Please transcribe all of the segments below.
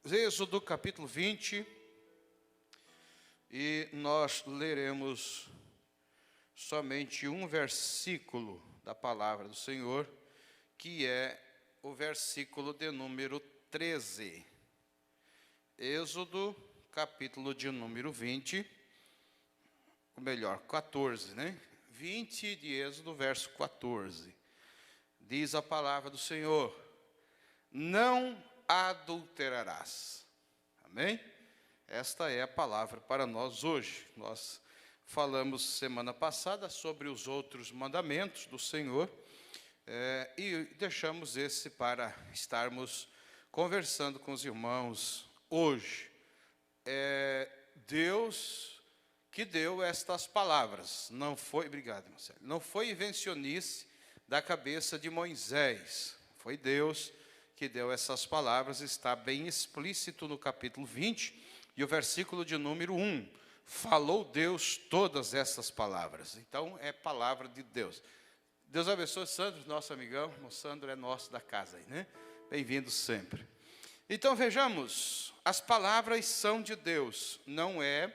Êxodo capítulo 20, e nós leremos somente um versículo da palavra do Senhor, que é o versículo de número 13. Êxodo capítulo de número 20, ou melhor, 14, né? 20 de Êxodo, verso 14. Diz a palavra do Senhor: não adulterarás. Amém? Esta é a palavra para nós hoje. Nós falamos semana passada sobre os outros mandamentos do Senhor, e deixamos esse para estarmos conversando com os irmãos hoje. Deus que deu estas palavras, não foi, obrigado, Marcelo, não foi invencionice da cabeça de Moisés, foi Deus que deu essas palavras. Está bem explícito no capítulo 20, e o versículo de número 1. Falou Deus todas essas palavras. Então, é palavra de Deus. Deus abençoe Sandro, nosso amigão. O Sandro é nosso da casa aí, né? Bem-vindo sempre. Então, vejamos. As palavras são de Deus, não é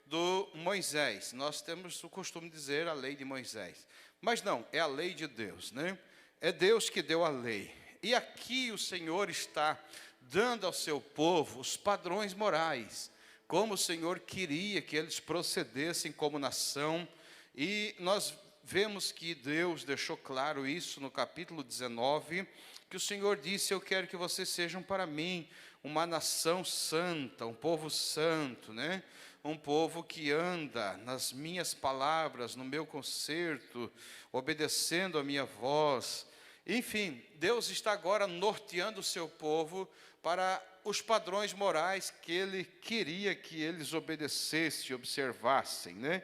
do Moisés. Nós temos o costume de dizer a lei de Moisés. Mas não, é a lei de Deus, né? É Deus que deu a lei. E aqui o Senhor está dando ao seu povo os padrões morais, como o Senhor queria que eles procedessem como nação. E nós vemos que Deus deixou claro isso no capítulo 19, que o Senhor disse: eu quero que vocês sejam para mim uma nação santa, um povo santo, né? Um povo que anda nas minhas palavras, no meu concerto, obedecendo a minha voz. Enfim, Deus está agora norteando o seu povo para os padrões morais que Ele queria que eles obedecessem, observassem, né?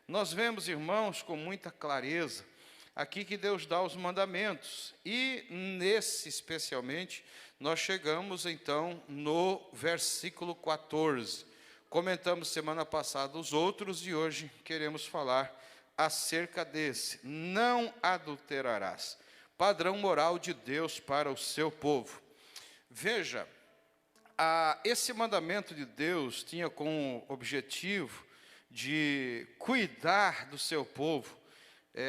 Nós vemos, irmãos, com muita clareza, aqui que Deus dá os mandamentos. E nesse, especialmente, nós chegamos, então, no versículo 14. Comentamos semana passada os outros, e hoje queremos falar acerca desse. Não adulterarás. Padrão moral de Deus para o seu povo. Veja, esse mandamento de Deus tinha como objetivo de cuidar do seu povo,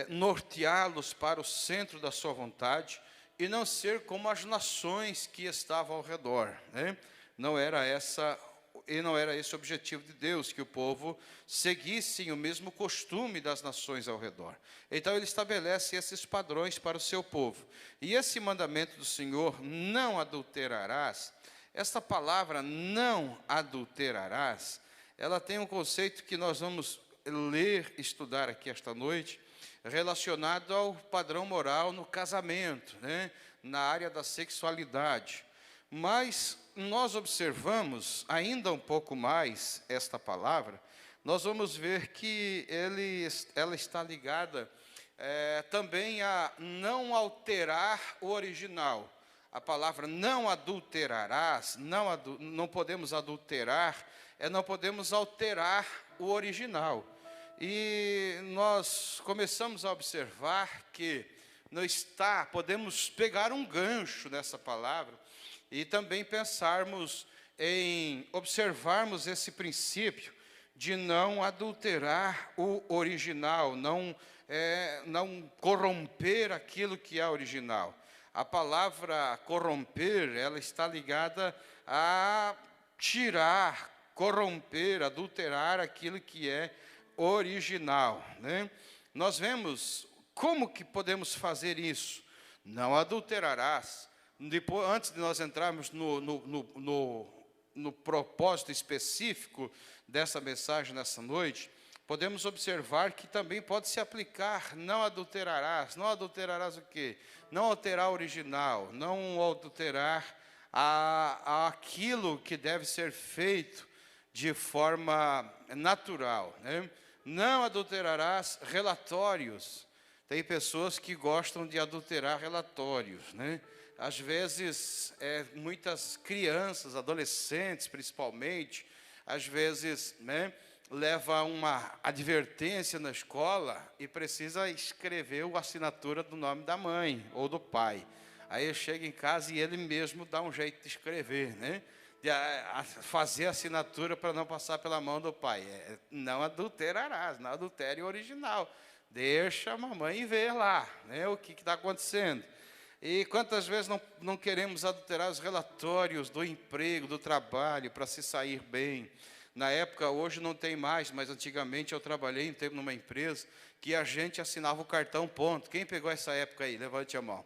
norteá-los para o centro da sua vontade, e não ser como as nações que estavam ao redor, né? Não era esse o objetivo de Deus, que o povo seguisse o mesmo costume das nações ao redor. Então ele estabelece esses padrões para o seu povo. E esse mandamento do Senhor, não adulterarás, esta palavra não adulterarás, ela tem um conceito que nós vamos ler, estudar aqui esta noite, relacionado ao padrão moral no casamento, né? Na área da sexualidade. Mas nós observamos ainda um pouco mais esta palavra, nós vamos ver que ela está ligada também a não alterar o original. A palavra não adulterarás, não podemos adulterar, não podemos alterar o original. E nós começamos a observar que podemos pegar um gancho nessa palavra, e também pensarmos em observarmos esse princípio de não adulterar o original, não corromper aquilo que é original. A palavra corromper, ela está ligada a tirar, corromper, adulterar aquilo que é original, né? Nós vemos como que podemos fazer isso. Não adulterarás. Antes de nós entrarmos no propósito específico dessa mensagem nessa noite, podemos observar que também pode se aplicar: não adulterarás. Não adulterarás o quê? Não alterar o original, não adulterar aquilo que deve ser feito de forma natural, né? Não adulterarás relatórios. Tem pessoas que gostam de adulterar relatórios, né? Às vezes, muitas crianças, adolescentes principalmente, às vezes, né, leva uma advertência na escola e precisa escrever a assinatura do nome da mãe ou do pai. Aí chega em casa e ele mesmo dá um jeito de escrever, né? fazer assinatura para não passar pela mão do pai. Não adulterarás, não adultere o original. Deixa a mamãe ver lá, né, o que está acontecendo. E quantas vezes não queremos adulterar os relatórios do emprego, do trabalho, para se sair bem. Na época, hoje não tem mais, mas antigamente eu trabalhei numa empresa que a gente assinava o cartão ponto. Quem pegou essa época aí? Levante a mão.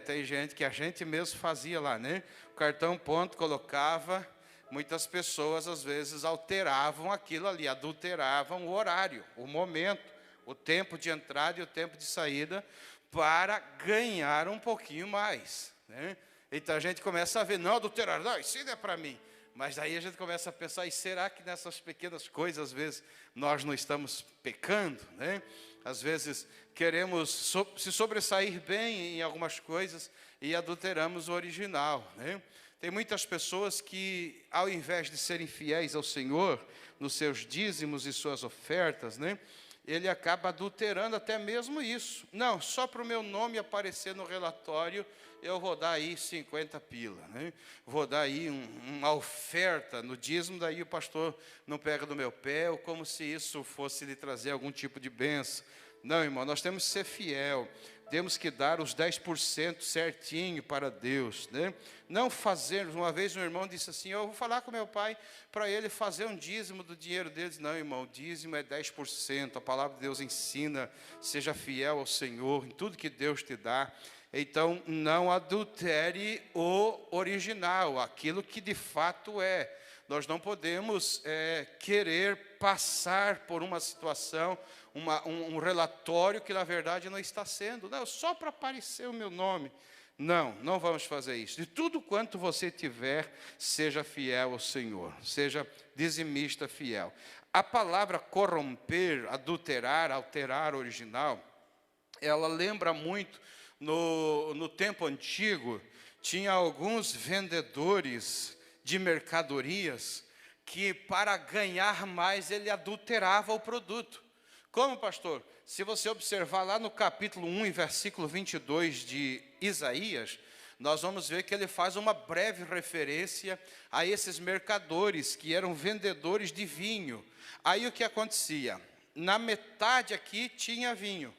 Tem gente que a gente mesmo fazia lá, né? O cartão ponto colocava, muitas pessoas às vezes alteravam aquilo ali, adulteravam o horário, o momento, o tempo de entrada e o tempo de saída, para ganhar um pouquinho mais, né? Então a gente começa a ver, não adulterar, não, isso não é para mim. Mas aí a gente começa a pensar, e será que nessas pequenas coisas, às vezes, nós não estamos pecando, né? Às vezes, queremos se sobressair bem em algumas coisas e adulteramos o original, né? Tem muitas pessoas que, ao invés de serem fiéis ao Senhor, nos seus dízimos e suas ofertas, né, ele acaba adulterando até mesmo isso. Não, só para o meu nome aparecer no relatório, eu vou dar aí 50 pila, né? Vou dar aí uma oferta no dízimo, daí o pastor não pega do meu pé, ou como se isso fosse lhe trazer algum tipo de bênção. Não, irmão, nós temos que ser fiel, temos que dar os 10% certinho para Deus, né? Não fazer, uma vez um irmão disse assim, eu vou falar com meu pai para ele fazer um dízimo do dinheiro deles. Não, irmão, o dízimo é 10%, a palavra de Deus ensina, seja fiel ao Senhor, em tudo que Deus te dá. Então, não adultere o original, aquilo que de fato é. Nós não podemos querer passar por uma situação, um relatório que na verdade não está sendo. Não, só para aparecer o meu nome. Não, não vamos fazer isso. De tudo quanto você tiver, seja fiel ao Senhor, seja dizimista fiel. A palavra corromper, adulterar, alterar o original, ela lembra muito, no tempo antigo, tinha alguns vendedores de mercadorias que, para ganhar mais, ele adulterava o produto. Como, pastor? Se você observar lá no capítulo 1, e versículo 22 de Isaías, nós vamos ver que ele faz uma breve referência a esses mercadores, que eram vendedores de vinho. Aí o que acontecia? Na metade aqui tinha vinho.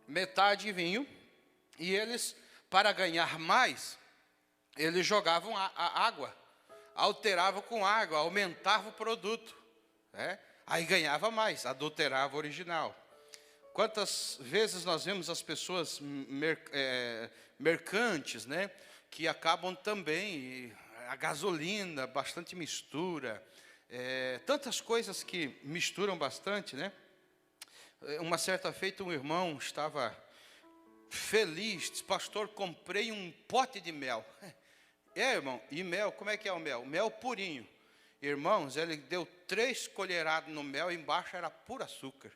Metade vinho, e eles, para ganhar mais, eles jogavam a água, alteravam com água, aumentavam o produto, né? Aí ganhava mais, adulterava o original. Quantas vezes nós vemos as pessoas mercantes, né, que acabam também, a gasolina, bastante mistura, tantas coisas que misturam bastante, né? Uma certa feita um irmão estava feliz, disse, pastor, comprei um pote de mel. Irmão, e mel, como é que é o mel? Mel purinho. Irmãos, ele deu 3 colheradas no mel, embaixo era puro açúcar.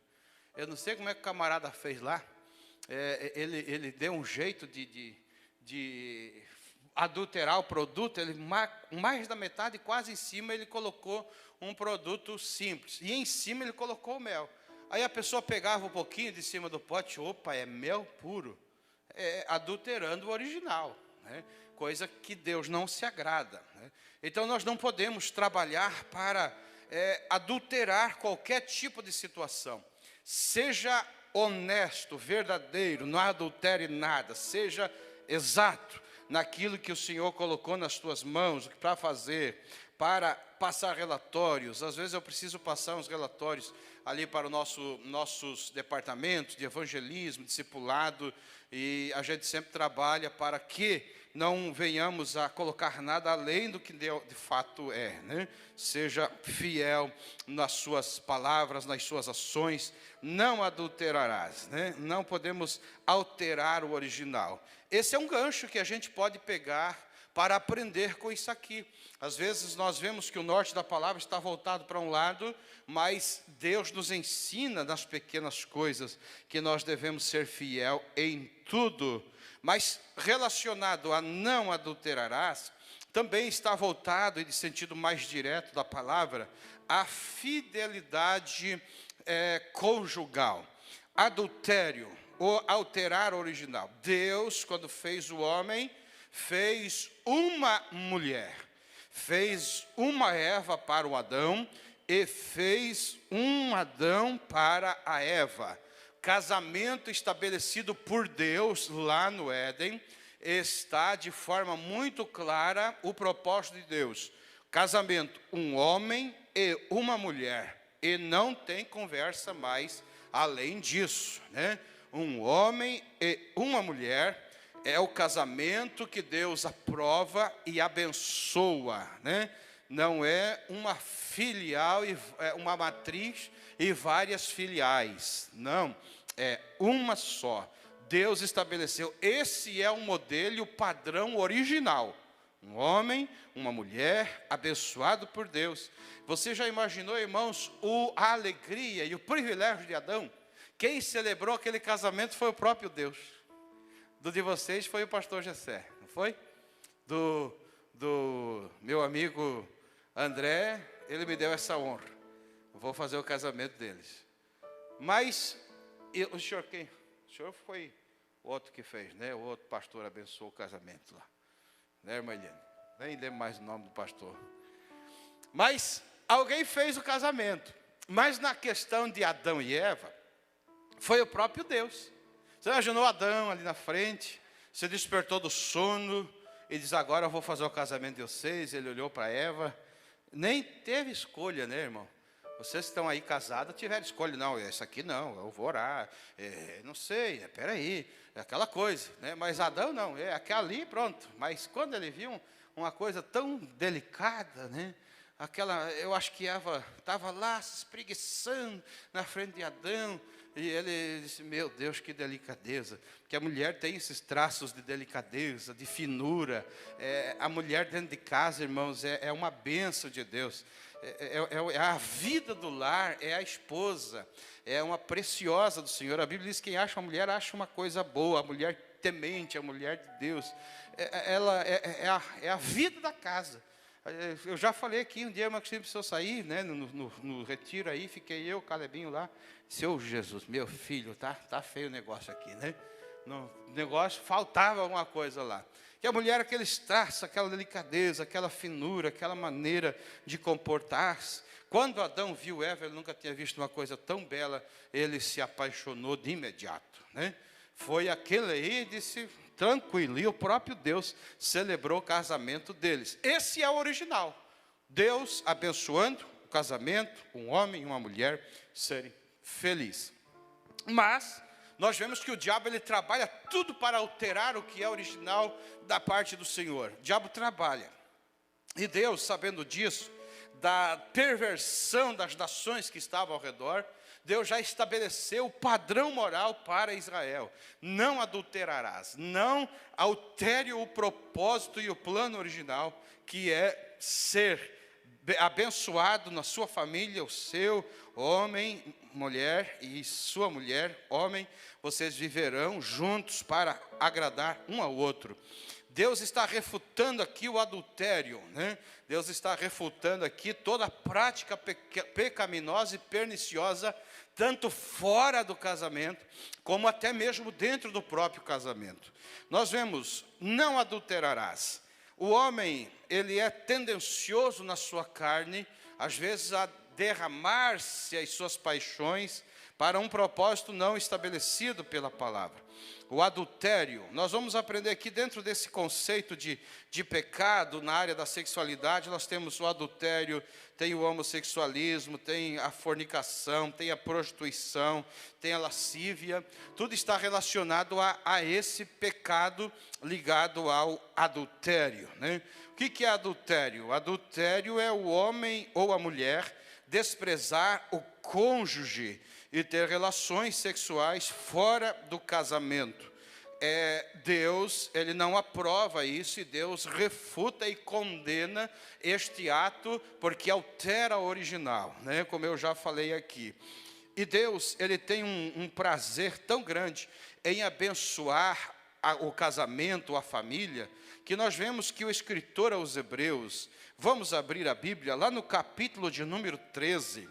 Eu não sei como é que o camarada fez lá. Ele deu um jeito de adulterar o produto. Ele, mais da metade, quase em cima, ele colocou um produto simples. E em cima ele colocou o mel. Aí a pessoa pegava um pouquinho de cima do pote, opa, é mel puro. Adulterando o original, né? Coisa que Deus não se agrada, né? Então nós não podemos trabalhar para adulterar qualquer tipo de situação. Seja honesto, verdadeiro, não adultere nada, seja exato naquilo que o Senhor colocou nas tuas mãos para fazer, para passar relatórios. Às vezes eu preciso passar uns relatórios ali para nossos departamentos de evangelismo, discipulado, e a gente sempre trabalha para que não venhamos a colocar nada além do que de fato é, né? Seja fiel nas suas palavras, nas suas ações, não adulterarás, né? Não podemos alterar o original. Esse é um gancho que a gente pode pegar para aprender com isso aqui. Às vezes nós vemos que o norte da palavra está voltado para um lado, mas Deus nos ensina nas pequenas coisas que nós devemos ser fiel em tudo. Mas relacionado a não adulterarás, também está voltado, e de sentido mais direto da palavra, a fidelidade conjugal. Adultério, ou alterar o original. Deus, quando fez o homem, fez uma mulher, fez uma Eva para o Adão e fez um Adão para a Eva. Casamento estabelecido por Deus lá no Éden, está de forma muito clara o propósito de Deus. Casamento, um homem e uma mulher, e não tem conversa mais além disso, né? Um homem e uma mulher é o casamento que Deus aprova e abençoa, né? Não é uma filial, uma matriz e várias filiais, não, é uma só. Deus estabeleceu, esse é o modelo e o padrão original. Um homem, uma mulher, abençoado por Deus. Você já imaginou, irmãos, a alegria e o privilégio de Adão? Quem celebrou aquele casamento foi o próprio Deus. Do de vocês foi o pastor Jessé, não foi? Do meu amigo André, ele me deu essa honra. Vou fazer o casamento deles. Mas, o senhor quem? O senhor foi o outro que fez, né? O outro pastor abençoou o casamento lá. Né, irmã Eliane? Nem lembro mais o nome do pastor. Mas alguém fez o casamento. Mas na questão de Adão e Eva, foi o próprio Deus. Você imaginou Adão ali na frente, se despertou do sono e diz, agora eu vou fazer o casamento de vocês. Ele olhou para Eva, nem teve escolha, né, irmão? Vocês que estão aí casados, tiveram escolha, não, essa aqui não, eu vou orar, não sei, peraí, é aquela coisa, né? Mas Adão não, é aquela ali, pronto. Mas quando ele viu uma coisa tão delicada, né? Eu acho que Eva estava lá se espreguiçando na frente de Adão, e ele disse, meu Deus, que delicadeza, porque a mulher tem esses traços de delicadeza, de finura. A mulher dentro de casa, irmãos, é uma bênção de Deus. É a vida do lar, é a esposa, é uma preciosa do Senhor. A Bíblia diz que quem acha uma mulher, acha uma coisa boa, a mulher temente, a mulher de Deus. Ela é a vida da casa. Eu já falei aqui, um dia uma Cristina precisou sair, né, no retiro aí, fiquei eu, o Calebinho lá. Seu Jesus, meu filho, tá feio o negócio aqui, né? No negócio, faltava alguma coisa lá. Que a mulher, aqueles traços, aquela delicadeza, aquela finura, aquela maneira de comportar-se. Quando Adão viu Eva, ele nunca tinha visto uma coisa tão bela, ele se apaixonou de imediato, né? Foi aquele aí, disse, tranquilo, e o próprio Deus celebrou o casamento deles. Esse é o original. Deus abençoando o casamento, um homem e uma mulher serem felizes. Mas nós vemos que o diabo, ele trabalha tudo para alterar o que é original da parte do Senhor. O diabo trabalha. E Deus, sabendo disso, da perversão das nações que estavam ao redor, Deus já estabeleceu o padrão moral para Israel. Não adulterarás, não altere o propósito e o plano original, que é ser abençoado na sua família, o seu homem, mulher e sua mulher, homem, vocês viverão juntos para agradar um ao outro. Deus está refutando aqui o adultério, né? Deus está refutando aqui toda a prática pecaminosa e perniciosa, tanto fora do casamento, como até mesmo dentro do próprio casamento. Nós vemos, não adulterarás. O homem, ele é tendencioso na sua carne, às vezes a derramar-se as suas paixões para um propósito não estabelecido pela palavra. O adultério, nós vamos aprender aqui dentro desse conceito de pecado na área da sexualidade. Nós temos o adultério, tem o homossexualismo, tem a fornicação, tem a prostituição, tem a lascívia. Tudo está relacionado a esse pecado ligado ao adultério, né? O que é adultério? Adultério é o homem ou a mulher desprezar o cônjuge e ter relações sexuais fora do casamento. Deus, ele não aprova isso, e Deus refuta e condena este ato, porque altera o original, né? Como eu já falei aqui. E Deus, ele tem um prazer tão grande em abençoar o casamento, a família, que nós vemos que o escritor aos Hebreus, vamos abrir a Bíblia, lá no capítulo de número 13,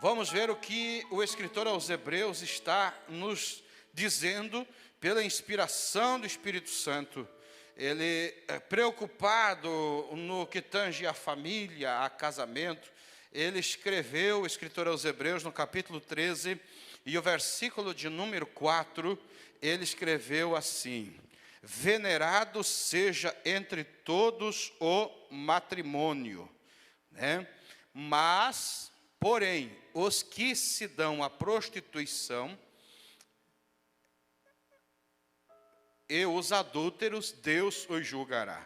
vamos ver o que o escritor aos Hebreus está nos dizendo, pela inspiração do Espírito Santo. ele preocupado no que tange a família, a casamento, ele escreveu, o escritor aos Hebreus, no capítulo 13, e o versículo de número 4, ele escreveu assim: venerado seja entre todos o matrimônio, né? Mas, porém, os que se dão à prostituição e os adúlteros, Deus os julgará.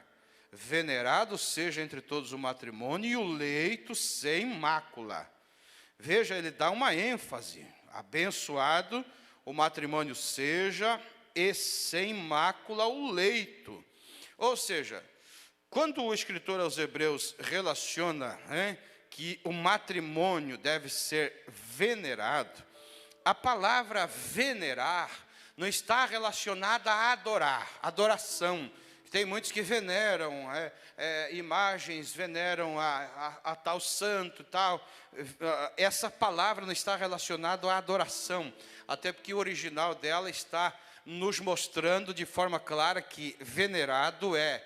Venerado seja entre todos o matrimônio e o leito sem mácula. Veja, ele dá uma ênfase: abençoado o matrimônio seja, e sem mácula o leito. Ou seja, quando o escritor aos Hebreus relaciona, que o matrimônio deve ser venerado, a palavra venerar não está relacionada a adorar, adoração. Tem muitos que veneram imagens, veneram a tal santo, tal. Essa palavra não está relacionada à adoração, até porque o original dela está nos mostrando de forma clara que venerado é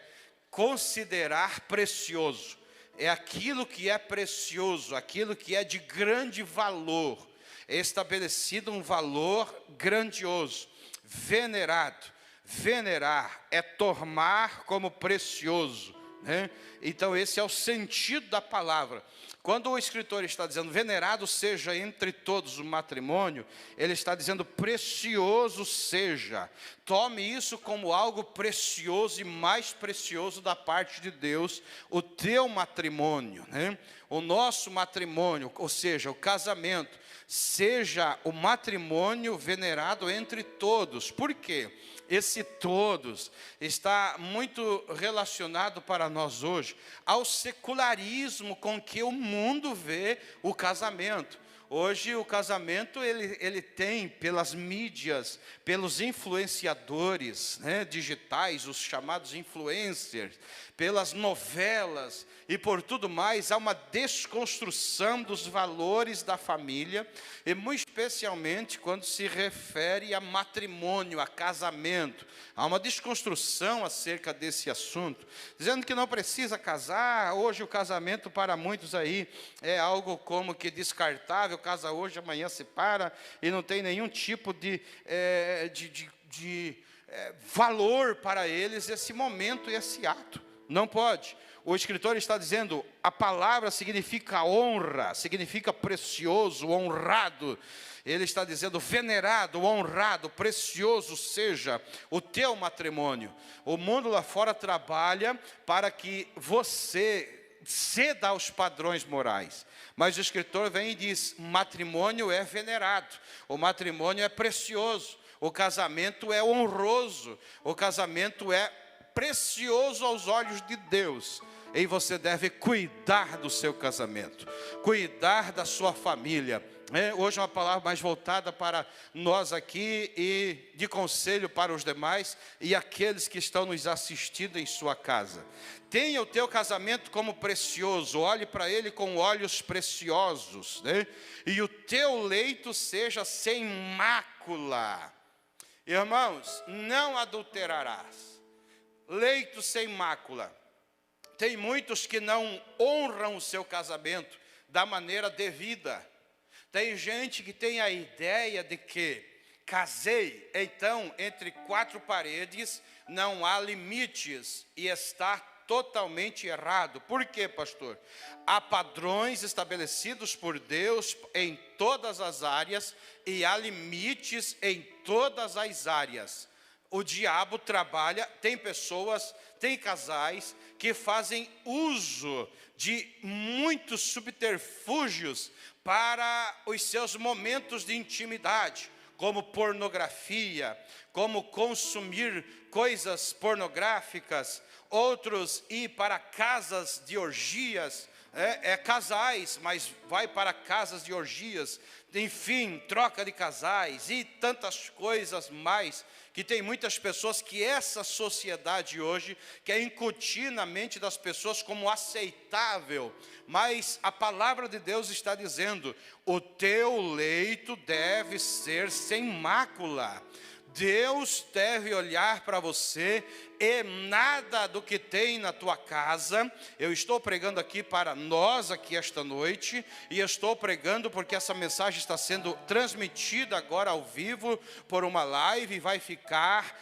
considerar precioso. É aquilo que é precioso, aquilo que é de grande valor. É estabelecido um valor grandioso. Venerado, venerar é tomar como precioso, né? Então esse é o sentido da palavra. Quando o escritor está dizendo venerado seja entre todos o matrimônio, ele está dizendo precioso seja. Tome isso como algo precioso e mais precioso da parte de Deus, o teu matrimônio, né? O nosso matrimônio, ou seja, o casamento, seja o matrimônio venerado entre todos. Por quê? Esse todos está muito relacionado para nós hoje ao secularismo com que o mundo vê o casamento. Hoje o casamento ele tem pelas mídias, pelos influenciadores, né, digitais, os chamados influencers, pelas novelas e por tudo mais, há uma desconstrução dos valores da família, e muito especialmente quando se refere a matrimônio, a casamento. Há uma desconstrução acerca desse assunto, dizendo que não precisa casar. Hoje o casamento para muitos aí é algo como que descartável, casa hoje, amanhã se para, e não tem nenhum tipo de valor para eles esse momento e esse ato. Não pode. O escritor está dizendo, a palavra significa honra, significa precioso, honrado. Ele está dizendo venerado, honrado, precioso seja o teu matrimônio. O mundo lá fora trabalha para que você ceda aos padrões morais. Mas o escritor vem e diz, matrimônio é venerado, o matrimônio é precioso, o casamento é honroso, o casamento é precioso aos olhos de Deus. E você deve cuidar do seu casamento, cuidar da sua família. Hoje é uma palavra mais voltada para nós aqui e de conselho para os demais e aqueles que estão nos assistindo em sua casa. Tenha o teu casamento como precioso, olhe para ele com olhos preciosos, né? E o teu leito seja sem mácula. Irmãos, não adulterarás. Leito sem mácula. Tem muitos que não honram o seu casamento da maneira devida. Tem gente que tem a ideia de que casei, então entre quatro paredes não há limites, e está totalmente errado. Por quê, pastor? Há padrões estabelecidos por Deus em todas as áreas e há limites em todas as áreas. O diabo trabalha, tem pessoas, tem casais que fazem uso de muitos subterfúgios para os seus momentos de intimidade, como pornografia, como consumir coisas pornográficas, outros ir para casas de orgias, casais, mas vai para casas de orgias, enfim, troca de casais e tantas coisas mais, que tem muitas pessoas que essa sociedade hoje quer incutir na mente das pessoas como aceitável, mas a palavra de Deus está dizendo, o teu leito deve ser sem mácula. Deus deve olhar para você e nada do que tem na tua casa. Eu estou pregando aqui para nós aqui esta noite, e estou pregando porque essa mensagem está sendo transmitida agora ao vivo por uma live, e vai ficar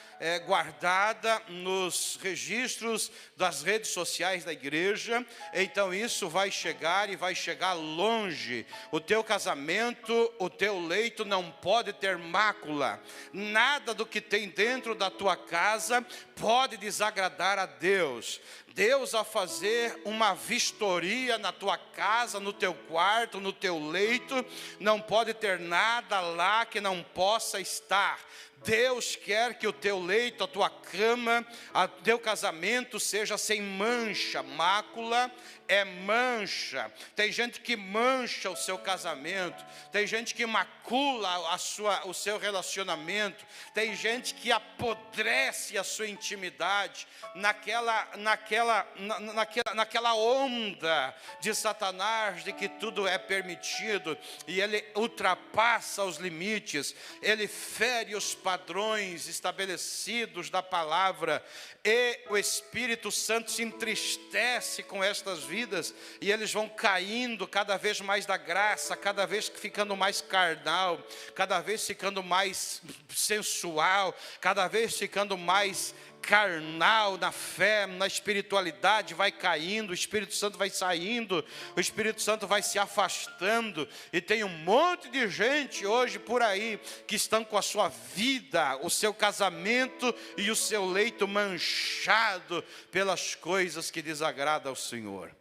guardada nos registros das redes sociais da igreja. Então isso vai chegar, e vai chegar longe. O teu casamento, o teu leito não pode ter mácula. Nada do que tem dentro da tua casa pode desagradar a Deus. Deus, ao fazer uma vistoria na tua casa, no teu quarto, no teu leito, não pode ter nada lá que não possa estar. Deus quer que o teu leito, a tua cama, o teu casamento seja sem mancha. Mácula é mancha. Tem gente que mancha o seu casamento, tem gente que macula o seu relacionamento, tem gente que apodrece a sua intimidade naquela onda de Satanás, de que tudo é permitido, e ele ultrapassa os limites, ele fere os padrões estabelecidos da palavra, e o Espírito Santo se entristece com estas vidas, e eles vão caindo cada vez mais da graça, cada vez ficando mais carnal, cada vez ficando mais sensual, cada vez ficando mais carnal na fé, na espiritualidade, vai caindo, o Espírito Santo vai saindo, o Espírito Santo vai se afastando, e tem um monte de gente hoje por aí que estão com a sua vida, o seu casamento e o seu leito manchado pelas coisas que desagradam ao Senhor.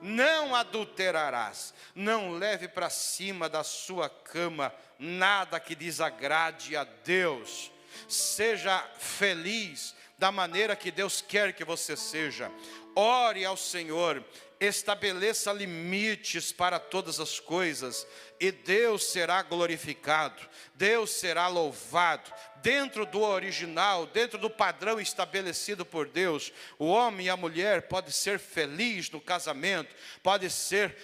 Não adulterarás, não leve para cima da sua cama nada que desagrade a Deus. Seja feliz da maneira que Deus quer que você seja. Ore ao Senhor, estabeleça limites para todas as coisas, e Deus será glorificado, Deus será louvado. Dentro do original, dentro do padrão estabelecido por Deus, o homem e a mulher podem ser felizes no casamento, pode ser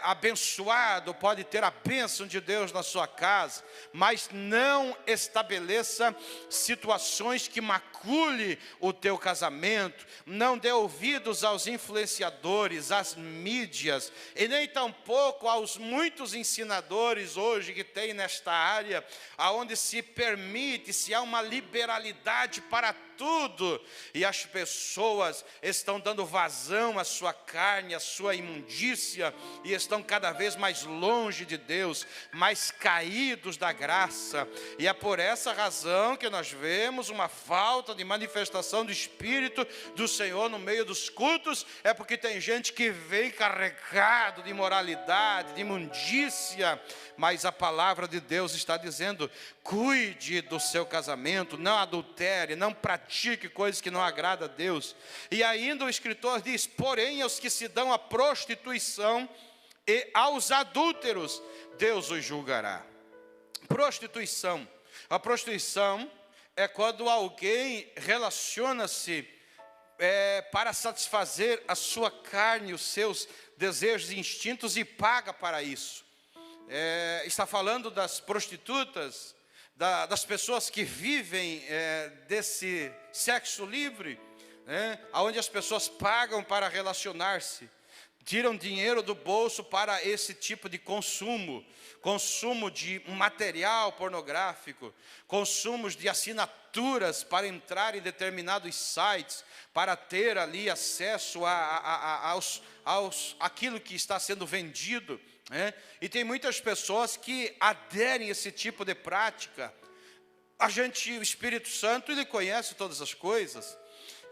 abençoado, pode ter a bênção de Deus na sua casa, mas não estabeleça situações que macule o teu casamento. Não dê ouvidos aos influenciadores, às mídias, e nem tampouco aos muitos ensinadores hoje que tem nesta área, aonde se permite, se há uma liberalidade para tudo, e as pessoas estão dando vazão à sua carne, à sua imundícia, e estão cada vez mais longe de Deus, mais caídos da graça. E é por essa razão que nós vemos uma falta de manifestação do Espírito do Senhor no meio dos cultos. É porque tem gente que vem carregado de imoralidade, de imundícia, mas a palavra de Deus está dizendo: cuide do seu casamento, não adultere, não pratique coisas que não agradam a Deus. E ainda o escritor diz: porém, aos que se dão à prostituição e aos adúlteros, Deus os julgará. Prostituição. A prostituição é quando alguém relaciona-se para satisfazer a sua carne, os seus desejos e instintos, e paga para isso. Está falando das prostitutas, das pessoas que vivem desse sexo livre, onde as pessoas pagam para relacionar-se, tiram dinheiro do bolso para esse tipo de consumo de material pornográfico, consumos de assinaturas para entrar em determinados sites, para ter ali acesso àquilo que está sendo vendido. E tem muitas pessoas que aderem a esse tipo de prática. O Espírito Santo, ele conhece todas as coisas,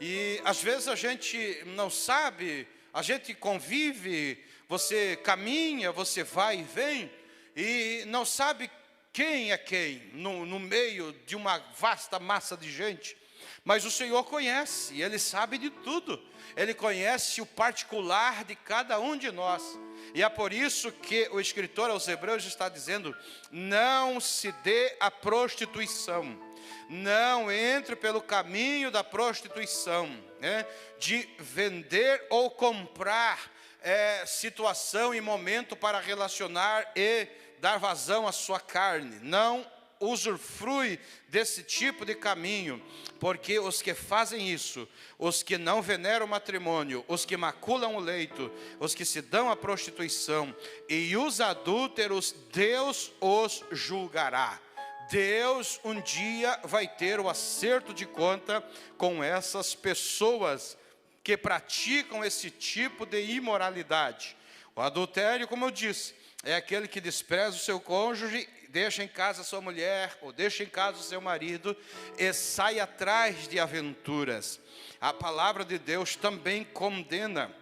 e às vezes a gente não sabe, a gente convive, você caminha, você vai e vem, e não sabe quem é quem no meio de uma vasta massa de gente. Mas o Senhor conhece, Ele sabe de tudo, Ele conhece o particular de cada um de nós. E é por isso que o escritor aos Hebreus está dizendo: não se dê à prostituição, não entre pelo caminho da prostituição, de vender ou comprar situação e momento para relacionar e dar vazão à sua carne. Não usufrui desse tipo de caminho, porque os que fazem isso, os que não veneram o matrimônio, os que maculam o leito, os que se dão à prostituição e os adúlteros, Deus os julgará. Deus um dia vai ter o acerto de conta com essas pessoas que praticam esse tipo de imoralidade. O adultério, como eu disse, é aquele que despreza o seu cônjuge, deixa em casa a sua mulher, ou deixa em casa o seu marido, e sai atrás de aventuras. A palavra de Deus também condena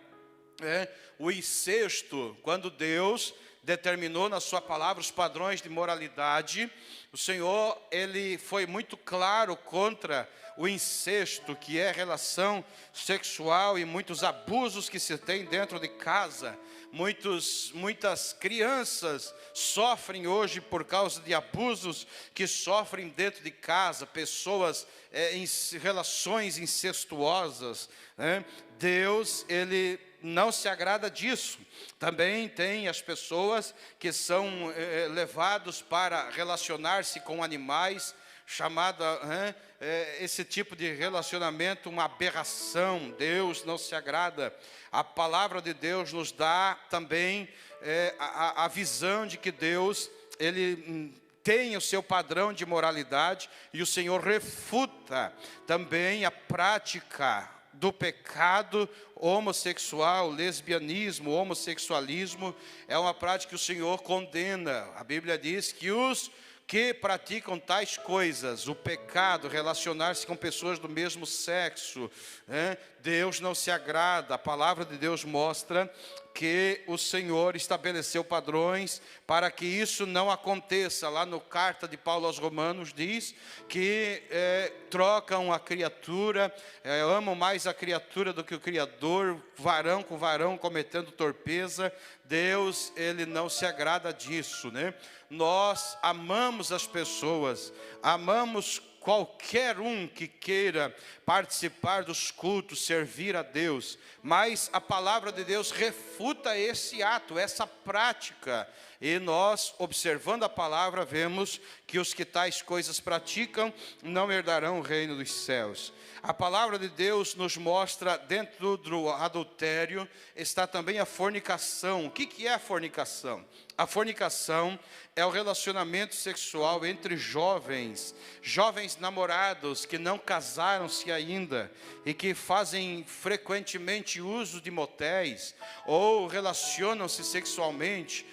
o incesto, quando Deus determinou na sua palavra os padrões de moralidade. O Senhor, Ele foi muito claro contra o incesto, que é relação sexual e muitos abusos que se tem dentro de casa. Muitas crianças sofrem hoje por causa de abusos que sofrem dentro de casa, pessoas em relações incestuosas, né? Deus, Ele não se agrada disso. Também tem as pessoas que são levados para relacionar-se com animais, esse tipo de relacionamento uma aberração. Deus não se agrada. A palavra de Deus nos dá também a visão de que Deus, Ele tem o seu padrão de moralidade, e o Senhor refuta também a prática do pecado homossexual, lesbianismo, homossexualismo. É uma prática que o Senhor condena. A Bíblia diz que os que praticam tais coisas, o pecado, relacionar-se com pessoas do mesmo sexo, Deus não se agrada. A palavra de Deus mostra que o Senhor estabeleceu padrões para que isso não aconteça. Lá no carta de Paulo aos Romanos diz que trocam a criatura, amam mais a criatura do que o Criador, varão com varão cometendo torpeza. Deus, Ele não se agrada disso, né? Nós amamos as pessoas, amamos qualquer um que queira participar dos cultos, servir a Deus, mas a palavra de Deus refuta esse ato, essa prática, e nós, observando a palavra, vemos que os que tais coisas praticam não herdarão o reino dos céus. A palavra de Deus nos mostra, dentro do adultério, está também a fornicação. O que é a fornicação? A fornicação é o relacionamento sexual entre jovens namorados que não casaram-se ainda e que fazem frequentemente uso de motéis ou relacionam-se sexualmente,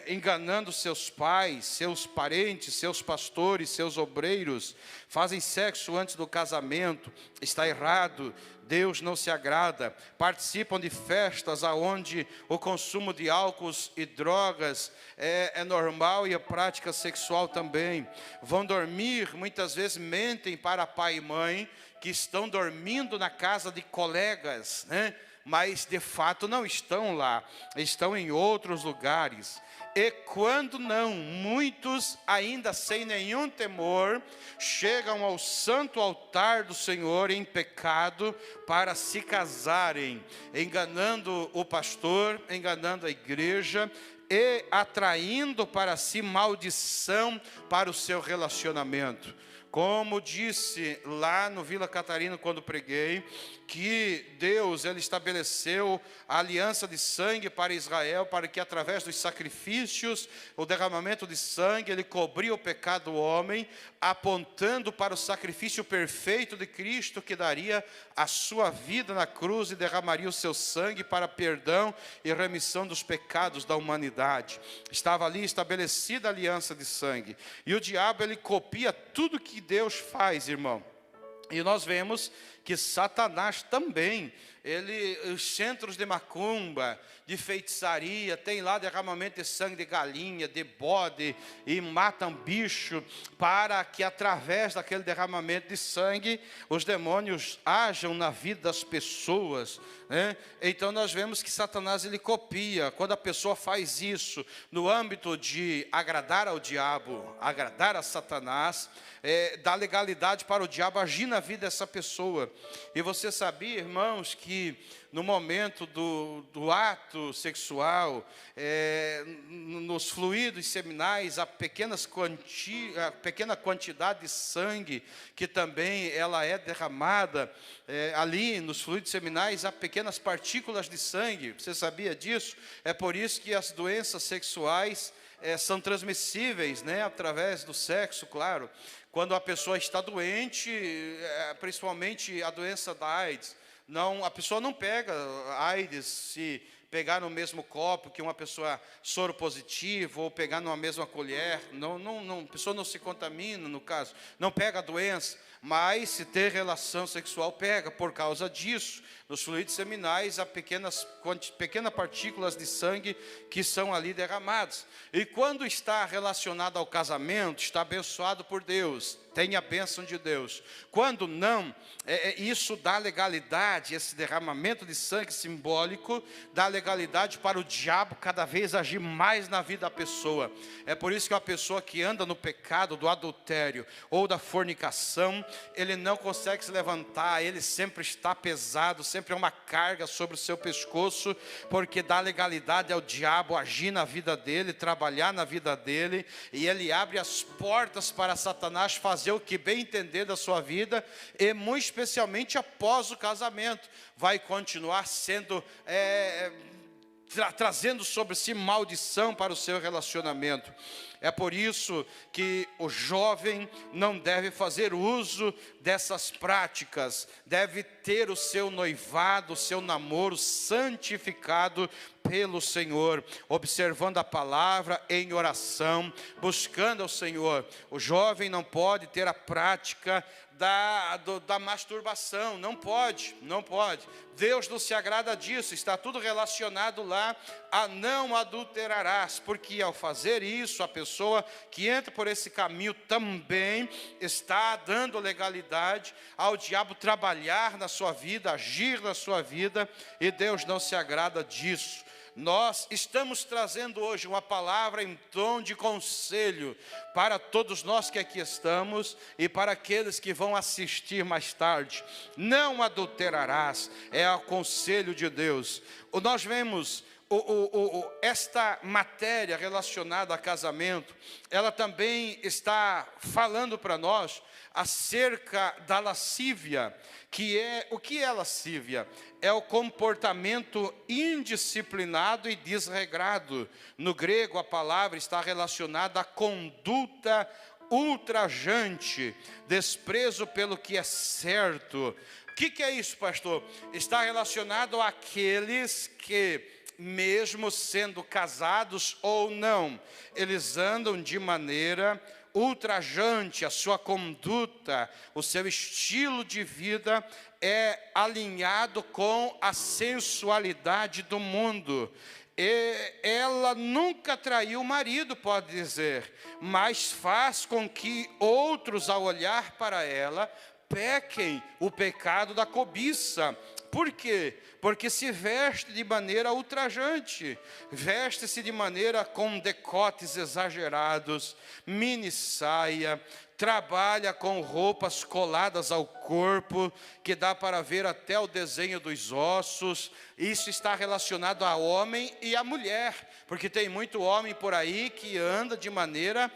enganando seus pais, seus parentes, seus pastores, seus obreiros, fazem sexo antes do casamento. Está errado. Deus não se agrada. Participam de festas onde o consumo de álcools e drogas é normal, e a prática sexual também. Vão dormir, muitas vezes mentem para pai e mãe que estão dormindo na casa de colegas, né? Mas de fato não estão lá, estão em outros lugares. E quando não, muitos, ainda sem nenhum temor, chegam ao santo altar do Senhor em pecado para se casarem, enganando o pastor, enganando a igreja e atraindo para si maldição para o seu relacionamento. Como disse lá no Vila Catarina quando preguei, que Deus, Ele estabeleceu a aliança de sangue para Israel, para que através dos sacrifícios, o derramamento de sangue, Ele cobria o pecado do homem, apontando para o sacrifício perfeito de Cristo, que daria a sua vida na cruz e derramaria o seu sangue para perdão e remissão dos pecados da humanidade. Estava ali estabelecida a aliança de sangue. E o diabo, ele copia tudo que Deus faz, irmão. E nós vemos que Satanás também, os centros de macumba, de feitiçaria, tem lá derramamento de sangue de galinha, de bode, e matam bicho, para que através daquele derramamento de sangue, os demônios ajam na vida das pessoas, né? Então nós vemos que Satanás, ele copia. Quando a pessoa faz isso no âmbito de agradar ao diabo, agradar a Satanás, dá legalidade para o diabo agir na vida dessa pessoa. E você sabia, irmãos, que no momento do ato sexual, nos fluidos seminais, a pequena quantidade de sangue que também ela é derramada, ali nos fluidos seminais há pequenas partículas de sangue. Você sabia disso? É por isso que as doenças sexuais são transmissíveis, né, através do sexo, claro. Quando a pessoa está doente, principalmente a doença da AIDS, a pessoa não pega AIDS se pegar no mesmo copo que uma pessoa soropositiva, ou pegar numa mesma colher, a pessoa não se contamina, no caso, não pega a doença, mas se ter relação sexual, pega. Por causa disso, nos fluidos seminais há pequenas partículas de sangue que são ali derramadas. E quando está relacionado ao casamento, está abençoado por Deus, tem a bênção de Deus. Quando não, isso dá legalidade, esse derramamento de sangue simbólico, dá legalidade para o diabo cada vez agir mais na vida da pessoa. É por isso que uma pessoa que anda no pecado do adultério ou da fornicação, ele não consegue se levantar, ele sempre está pesado, sempre é uma carga sobre o seu pescoço, porque dá legalidade ao diabo agir na vida dele, trabalhar na vida dele, e ele abre as portas para Satanás fazer o que bem entender da sua vida, e muito especialmente após o casamento, vai continuar sendo, trazendo sobre si maldição para o seu relacionamento. É por isso que o jovem não deve fazer uso dessas práticas, deve ter o seu noivado, o seu namoro santificado pelo Senhor, observando a palavra em oração, buscando ao Senhor. O jovem não pode ter a prática da masturbação, não pode. Deus não se agrada disso, está tudo relacionado lá a não adulterarás, porque ao fazer isso, a pessoa que entra por esse caminho também está dando legalidade ao diabo trabalhar na sua vida, agir na sua vida, e Deus não se agrada disso. Nós estamos trazendo hoje uma palavra em tom de conselho para todos nós que aqui estamos e para aqueles que vão assistir mais tarde. Não adulterarás, é o conselho de Deus. Nós vemos esta matéria relacionada a casamento, ela também está falando para nós acerca da lascívia, o que é lascívia? É o comportamento indisciplinado e desregrado. No grego, a palavra está relacionada à conduta ultrajante, desprezo pelo que é certo. O que é isso, pastor? Está relacionado àqueles que, mesmo sendo casados ou não, eles andam de maneira ultrajante, a sua conduta, o seu estilo de vida é alinhado com a sensualidade do mundo. E ela nunca traiu o marido, pode dizer, mas faz com que outros, ao olhar para ela, pequem o pecado da cobiça. Por quê? Porque se veste de maneira ultrajante, veste-se de maneira com decotes exagerados, mini saia, trabalha com roupas coladas ao corpo, que dá para ver até o desenho dos ossos. Isso está relacionado ao homem e à mulher, porque tem muito homem por aí que anda de maneira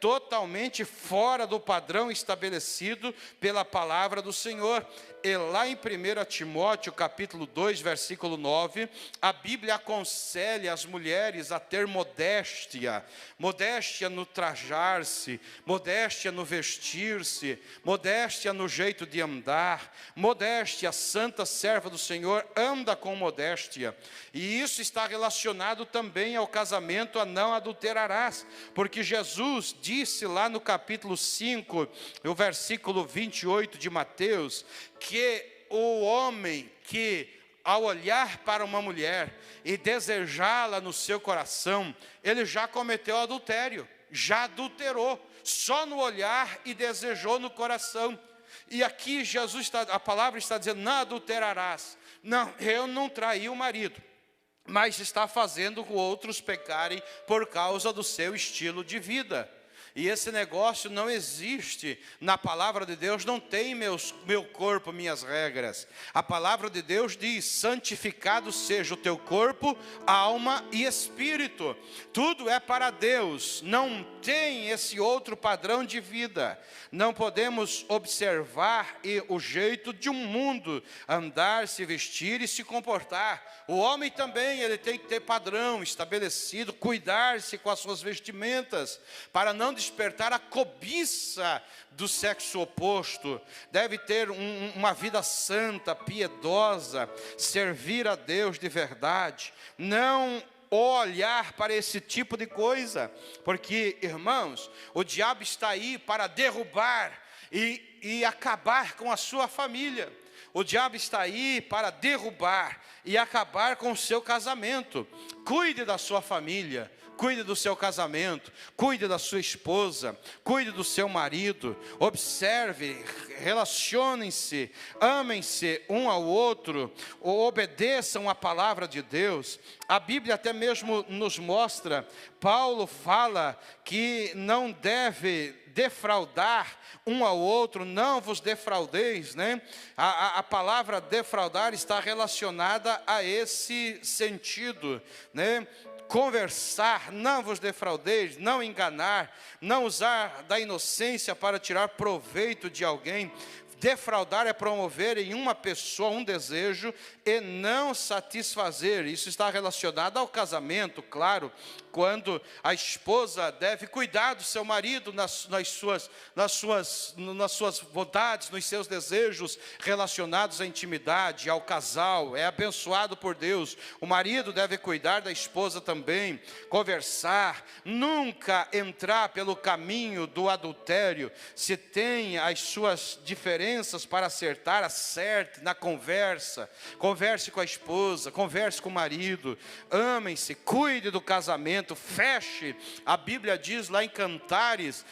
totalmente fora do padrão estabelecido pela palavra do Senhor. E lá em 1 Timóteo, capítulo 2, versículo 9, a Bíblia aconselha as mulheres a ter modéstia no trajar-se, modéstia no vestir-se, modéstia no jeito de andar, modéstia, a santa serva do Senhor anda com modéstia. E isso está relacionado também ao casamento, a não adulterarás, porque Jesus disse lá no capítulo 5, no versículo 28 de Mateus, que o homem que, ao olhar para uma mulher e desejá-la no seu coração, ele já cometeu adultério, já adulterou, só no olhar e desejou no coração. E aqui a palavra está dizendo, não adulterarás. Não, eu não traí o marido, mas está fazendo com outros pecarem por causa do seu estilo de vida. E esse negócio não existe na palavra de Deus, não tem meu corpo, minhas regras. A palavra de Deus diz: santificado seja o teu corpo, alma e espírito. Tudo é para Deus, não tem esse outro padrão de vida. Não podemos observar o jeito de um mundo andar, se vestir e se comportar. O homem também, ele tem que ter padrão estabelecido, cuidar-se com as suas vestimentas, para não despertar a cobiça do sexo oposto. Deve ter uma vida santa, piedosa, servir a Deus de verdade, não olhar para esse tipo de coisa, porque, irmãos, o diabo está aí para derrubar e acabar com a sua família. O diabo está aí para derrubar e acabar com o seu casamento. Cuide da sua família, cuide do seu casamento, cuide da sua esposa, cuide do seu marido, observe, relacionem-se, amem-se um ao outro, obedeçam a palavra de Deus. A Bíblia até mesmo nos mostra, Paulo fala que não deve defraudar um ao outro, não vos defraudeis, né? A palavra defraudar está relacionada a esse sentido, né? Conversar, não vos defraudeis, não enganar, não usar da inocência para tirar proveito de alguém. Defraudar é promover em uma pessoa um desejo e não satisfazer. Isso está relacionado ao casamento, claro, quando a esposa deve cuidar do seu marido nas suas vontades, nos seus desejos relacionados à intimidade, ao casal. É abençoado por Deus. O marido deve cuidar da esposa também, conversar, nunca entrar pelo caminho do adultério. Se tem as suas diferenças para acertar, acerte na conversa. Converse com a esposa, converse com o marido, amem-se, cuide do casamento, feche. A Bíblia diz lá em Cantares,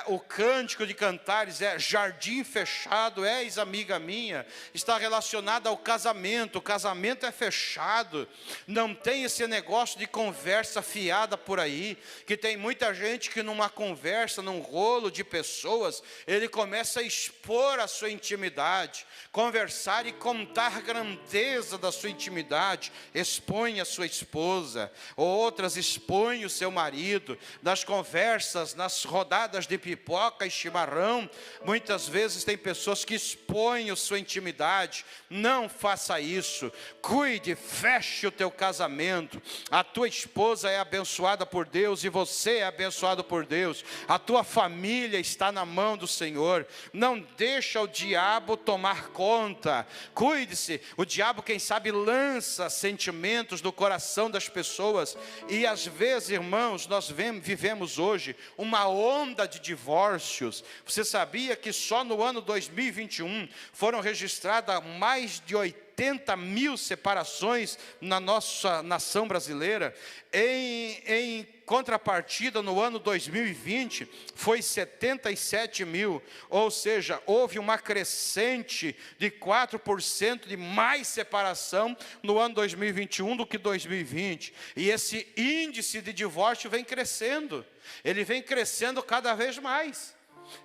o cântico de Cantares é: jardim fechado és amiga minha. Está relacionado ao casamento. O casamento é fechado, não tem esse negócio de conversa fiada por aí, que tem muita gente que numa conversa, num rolo de pessoas, ele começa a expor a sua intimidade, conversar e contar a grandeza da sua intimidade. Expõe a sua esposa, outras expõem o seu marido. Nas conversas, nas rodadas de pipoca e chimarrão, muitas vezes tem pessoas que expõem a sua intimidade. Não faça isso. Cuide, feche o teu casamento. A tua esposa é abençoada por Deus e você é abençoado por Deus. A tua família está na mão do Senhor. Não deixa o diabo tomar conta. Cuide-se. O diabo, quem sabe, lança sentimentos no coração das pessoas. E às vezes, irmãos, nós vivemos hoje uma onda de divórcios. Você sabia que só no ano 2021 foram registradas mais de 80 mil separações na nossa nação brasileira? Em contrapartida, no ano 2020, foi 77 mil, ou seja, houve uma crescente de 4% de mais separação no ano 2021 do que 2020, e esse índice de divórcio vem crescendo, ele vem crescendo cada vez mais.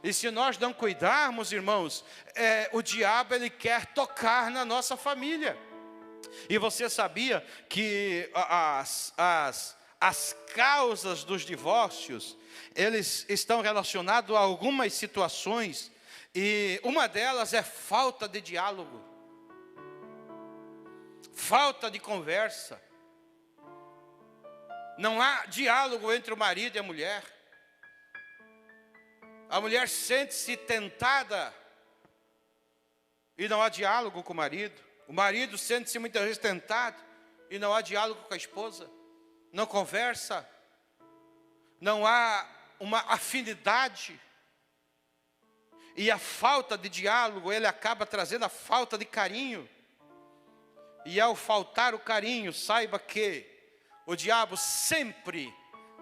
E se nós não cuidarmos, irmãos, o diabo, ele quer tocar na nossa família. E você sabia que as causas dos divórcios, eles estão relacionados a algumas situações, e uma delas é falta de diálogo, falta de conversa. Não há diálogo entre o marido e a mulher. A mulher sente-se tentada e não há diálogo com o marido. O marido sente-se muitas vezes tentado e não há diálogo com a esposa. Não conversa, não há uma afinidade. E a falta de diálogo, ele acaba trazendo a falta de carinho. E ao faltar o carinho, saiba que o diabo sempre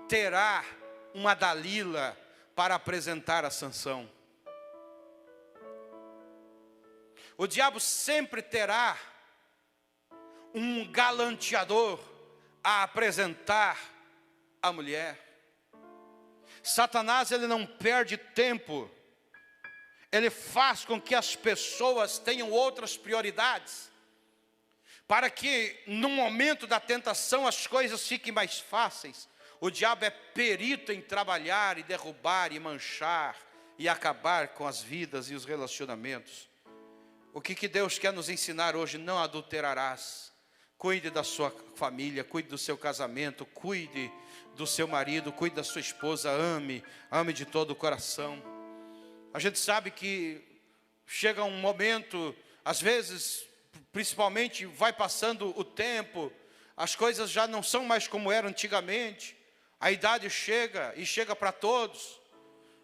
terá uma Dalila para apresentar a Sansão. O diabo sempre terá um galanteador a apresentar a mulher. Satanás, ele não perde tempo. Ele faz com que as pessoas tenham outras prioridades, para que no momento da tentação as coisas fiquem mais fáceis. O diabo é perito em trabalhar e derrubar e manchar e acabar com as vidas e os relacionamentos. O que Deus quer nos ensinar hoje? Não adulterarás. Cuide da sua família, cuide do seu casamento, cuide do seu marido, cuide da sua esposa, ame de todo o coração. A gente sabe que chega um momento, às vezes, principalmente vai passando o tempo, as coisas já não são mais como eram antigamente, a idade chega e chega para todos,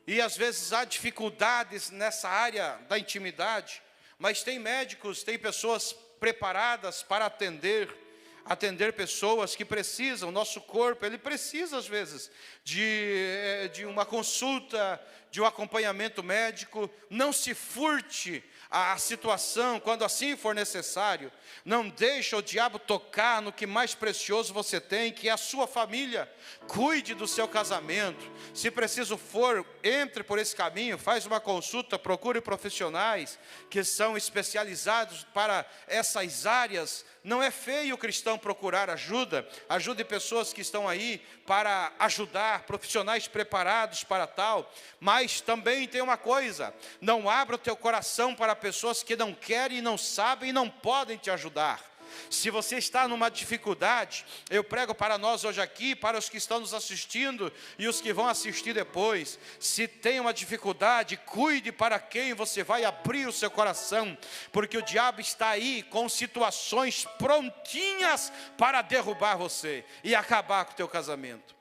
e às vezes há dificuldades nessa área da intimidade, mas tem médicos, tem pessoas preparadas para atender pessoas que precisam. Nosso corpo, ele precisa às vezes de uma consulta, de um acompanhamento médico. Não se furte a situação quando assim for necessário. Não deixe o diabo tocar no que mais precioso você tem, que é a sua família. Cuide do seu casamento. Se preciso for, entre por esse caminho, faz uma consulta, procure profissionais que são especializados para essas áreas. Não é feio o cristão procurar ajuda. Ajude pessoas que estão aí para ajudar, profissionais preparados para tal. Mas também tem uma coisa: não abra o teu coração para pessoas que não querem, não sabem e não podem te ajudar. Se você está numa dificuldade, eu prego para nós hoje aqui, para os que estão nos assistindo e os que vão assistir depois. Se tem uma dificuldade, cuide para quem você vai abrir o seu coração, porque o diabo está aí com situações prontinhas para derrubar você e acabar com o teu casamento.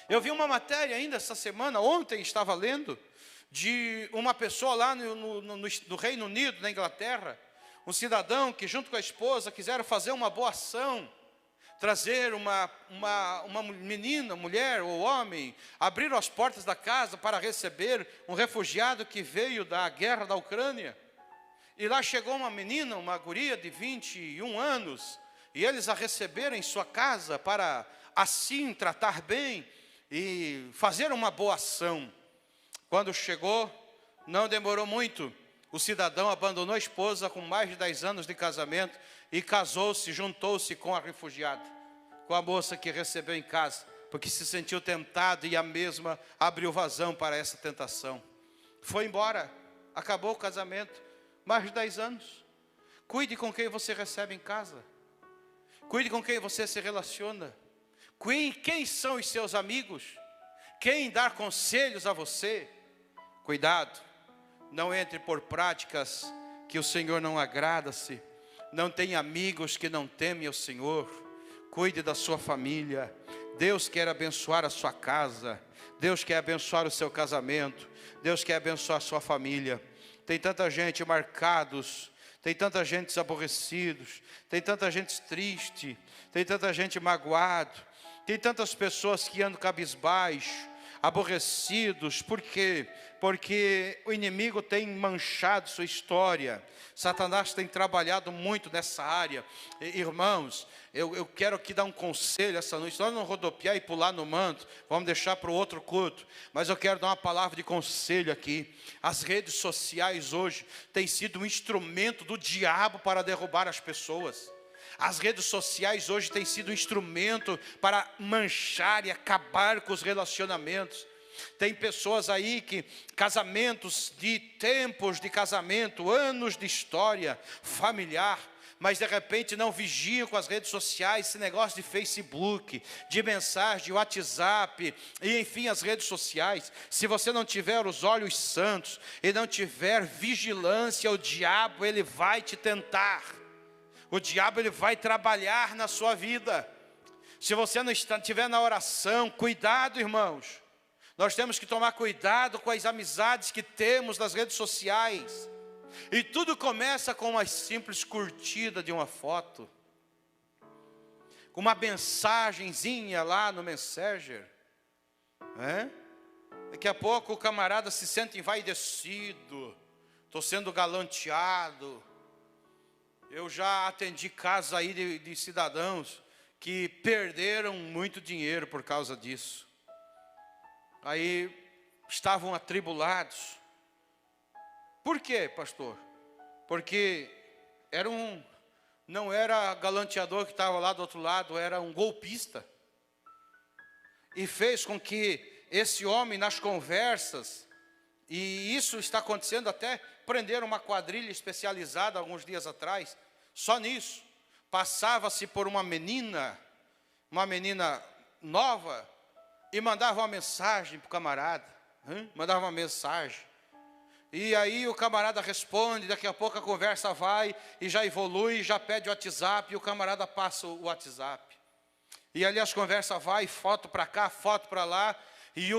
Eu vi uma matéria ainda essa semana, ontem estava lendo, de uma pessoa lá no Reino Unido, na Inglaterra, um cidadão que junto com a esposa quiseram fazer uma boa ação, trazer uma menina, mulher ou homem, abriram as portas da casa para receber um refugiado que veio da guerra da Ucrânia. E lá chegou uma menina, uma guria de 21 anos, e eles a receberam em sua casa para assim tratar bem e fazer uma boa ação. Quando chegou, não demorou muito, o cidadão abandonou a esposa com mais de 10 anos de casamento e casou-se, juntou-se com a refugiada, com a moça que recebeu em casa, porque se sentiu tentado e a mesma abriu vazão para essa tentação. Foi embora, acabou o casamento, mais de 10 anos. Cuide com quem você recebe em casa, cuide com quem você se relaciona, quem são os seus amigos, quem dá conselhos a você. Cuidado. Não entre por práticas que o Senhor não agrada-se. Não tenha amigos que não temem o Senhor. Cuide da sua família. Deus quer abençoar a sua casa. Deus quer abençoar o seu casamento. Deus quer abençoar a sua família. Tem tanta gente marcados. Tem tanta gente aborrecidos. Tem tanta gente triste. Tem tanta gente magoado. Tem tantas pessoas que andam cabisbaixo, aborrecidos. Por quê? Porque o inimigo tem manchado sua história. Satanás tem trabalhado muito nessa área. Irmãos, eu quero aqui dar um conselho essa noite. Nós não rodopiar e pular no manto, vamos deixar para o outro culto. Mas eu quero dar uma palavra de conselho aqui. As redes sociais hoje têm sido um instrumento do diabo para derrubar as pessoas. As redes sociais hoje têm sido um instrumento para manchar e acabar com os relacionamentos. Tem pessoas aí que casamentos de tempos de casamento, anos de história familiar, mas de repente não vigiam com as redes sociais, esse negócio de Facebook, de mensagem, de WhatsApp, e enfim as redes sociais. Se você não tiver os olhos santos e não tiver vigilância, o diabo ele vai te tentar. O diabo ele vai trabalhar na sua vida. Se você não estiver na oração, cuidado, irmãos. Nós temos que tomar cuidado com as amizades que temos nas redes sociais. E tudo começa com uma simples curtida de uma foto, com uma mensagenzinha lá no Messenger. Daqui a pouco o camarada se sente envaidecido. Estou sendo galanteado. Eu já atendi casos aí de cidadãos que perderam muito dinheiro por causa disso. Aí estavam atribulados. Por quê, pastor? Porque não era galanteador que estava lá do outro lado, era um golpista. E fez com que esse homem, nas conversas, e isso está acontecendo até, prenderam uma quadrilha especializada alguns dias atrás, só nisso. Passava-se por uma menina nova, e mandava uma mensagem para o camarada, mandava uma mensagem. E aí o camarada responde, daqui a pouco a conversa vai, e já evolui, já pede o WhatsApp, e o camarada passa o WhatsApp. E ali as conversas vai, foto para cá, foto para lá, e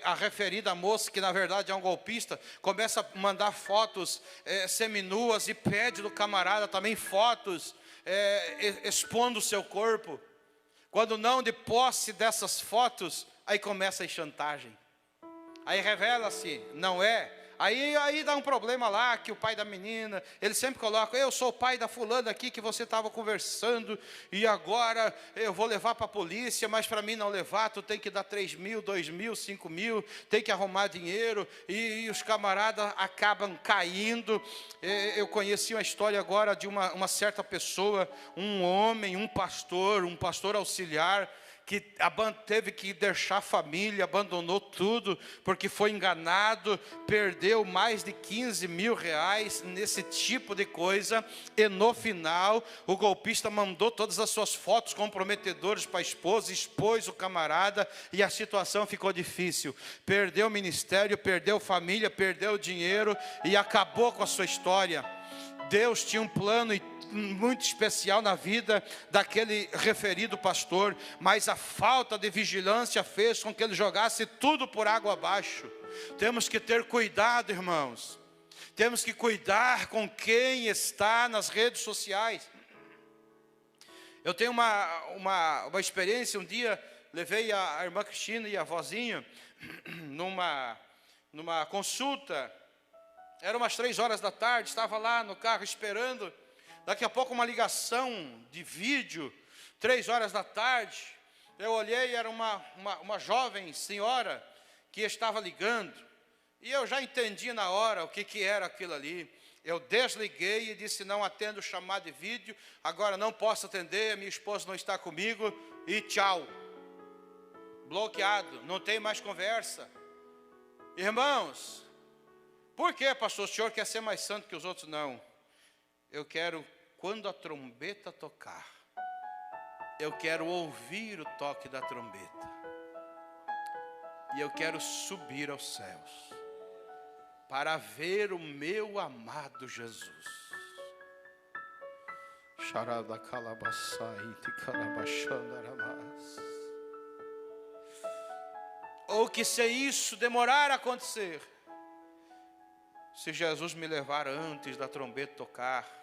a referida moça, que na verdade é um golpista, começa a mandar fotos seminuas, e pede do camarada também fotos, expondo o seu corpo. Quando não, de posse dessas fotos, aí começa a chantagem. Aí revela-se, não é. Aí dá um problema lá, que o pai da menina, ele sempre coloca, eu sou o pai da fulana aqui que você estava conversando, e agora eu vou levar para a polícia, mas para mim não levar, tu tem que dar 3 mil, 2 mil, 5 mil, tem que arrumar dinheiro, e os camaradas acabam caindo. Eu conheci uma história agora de uma certa pessoa, um homem, um pastor auxiliar, que teve que deixar a família, abandonou tudo, porque foi enganado, perdeu mais de 15 mil reais nesse tipo de coisa, e no final, o golpista mandou todas as suas fotos comprometedoras para a esposa, expôs o camarada, e a situação ficou difícil, perdeu o ministério, perdeu família, perdeu dinheiro, e acabou com a sua história. Deus tinha um plano muito especial na vida daquele referido pastor, mas a falta de vigilância fez com que ele jogasse tudo por água abaixo. Temos que ter cuidado, irmãos. Temos que cuidar com quem está nas redes sociais. Eu tenho uma experiência. Um dia levei a irmã Cristina e a vozinha numa consulta. Era umas 3 horas da tarde, estava lá no carro esperando. Daqui a pouco uma ligação de vídeo, 3 horas da tarde. Eu olhei, era uma jovem senhora que estava ligando. E eu já entendi na hora o que era aquilo ali. Eu desliguei e disse, não atendo o chamado de vídeo, agora não posso atender, minha esposa não está comigo, e tchau. Bloqueado, não tem mais conversa. Irmãos, por que, pastor, o senhor quer ser mais santo que os outros? Não. Eu quero, quando a trombeta tocar, eu quero ouvir o toque da trombeta. E eu quero subir aos céus, para ver o meu amado Jesus. Charada calabaçai, calabachandaramas. Ou que se isso demorar a acontecer, se Jesus me levar antes da trombeta tocar,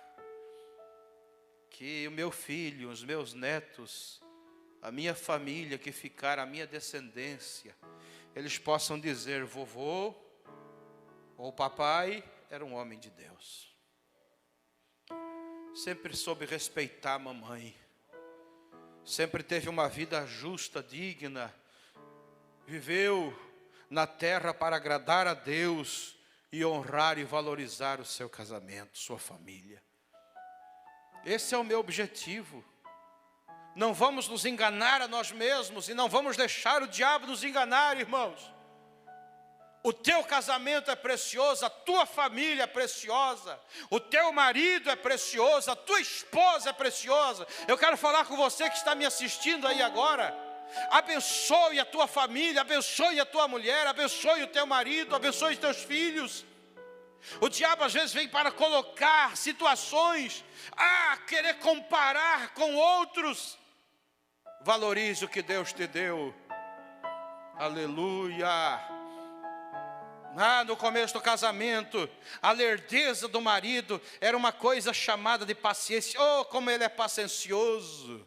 que o meu filho, os meus netos, a minha família que ficar, a minha descendência, eles possam dizer, vovô ou papai era um homem de Deus. Sempre soube respeitar a mamãe. Sempre teve uma vida justa, digna. Viveu na terra para agradar a Deus e honrar e valorizar o seu casamento, sua família. Esse é o meu objetivo. Não vamos nos enganar a nós mesmos e não vamos deixar o diabo nos enganar, irmãos. O teu casamento é precioso, a tua família é preciosa, o teu marido é precioso, a tua esposa é preciosa. Eu quero falar com você que está me assistindo aí agora. Abençoe a tua família, abençoe a tua mulher, abençoe o teu marido, abençoe os teus filhos. O diabo às vezes vem para colocar situações, querer comparar com outros. Valorize o que Deus te deu. Aleluia. No começo do casamento, a lerdeza do marido era uma coisa chamada de paciência. Oh, como ele é paciencioso.